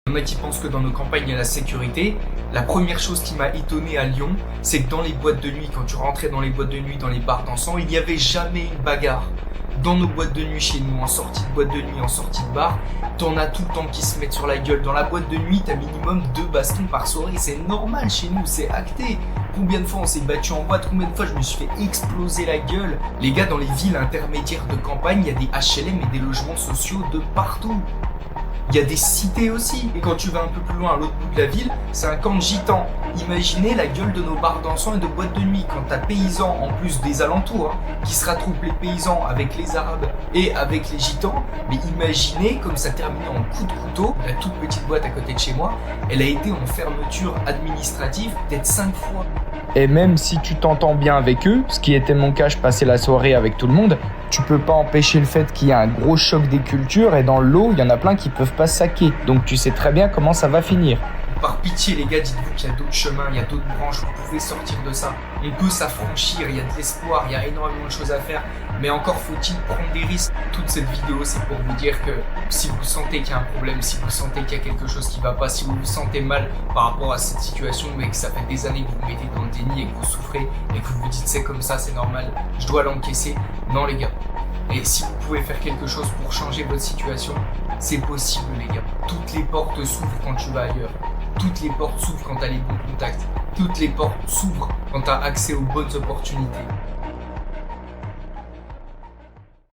Il y en a qui pensent que dans nos campagnes il y a la sécurité. La première chose qui m'a étonné à Lyon, c'est que dans les boîtes de nuit, quand tu rentrais dans les boîtes de nuit, dans les bars dansants, il n'y avait jamais une bagarre. Dans nos boîtes de nuit chez nous, en sortie de boîte de nuit, en sortie de bar, t'en as tout le temps qui se mettent sur la gueule. Dans la boîte de nuit, t'as minimum 2 bastons par soirée. C'est normal chez nous, c'est acté. Combien de fois on s'est battu en boîte, combien de fois je me suis fait exploser la gueule. Les gars, dans les villes intermédiaires de campagne, il y a des HLM et des logements sociaux de partout. Il y a des cités aussi. Et quand tu vas un peu plus loin à l'autre bout de la ville, c'est un camp de gitans. Imaginez la gueule de nos bars dansants et de boîtes de nuit. Quand t'as paysans, en plus des alentours, qui se rattroupent les paysans avec les arabes et avec les gitans. Mais imaginez comme ça termine en coup de couteau. La toute petite boîte à côté de chez moi, elle a été en fermeture administrative peut-être 5 fois. Et même si tu t'entends bien avec eux, ce qui était mon cas, je passais la soirée avec tout le monde, tu peux pas empêcher le fait qu'il y a un gros choc des cultures et dans l'eau, il y en a plein qui peuvent pas saquer. Donc tu sais très bien comment ça va finir. Par pitié les gars, dites-vous qu'il y a d'autres chemins, il y a d'autres branches, vous pouvez sortir de ça. On peut s'affranchir, il y a de l'espoir, il y a énormément de choses à faire. Mais encore faut-il prendre des risques. Toute cette vidéo, c'est pour vous dire que si vous sentez qu'il y a un problème, si vous sentez qu'il y a quelque chose qui va pas, si vous vous sentez mal par rapport à cette situation et que ça fait des années que vous vous mettez dans le déni et que vous souffrez et que vous vous dites c'est comme ça, c'est normal, je dois l'encaisser. Non les gars. Et si vous pouvez faire quelque chose pour changer votre situation, c'est possible les gars. Toutes les portes s'ouvrent quand tu vas ailleurs. Toutes les portes s'ouvrent quand tu as les bons contacts. Toutes les portes s'ouvrent quand tu as accès aux bonnes opportunités.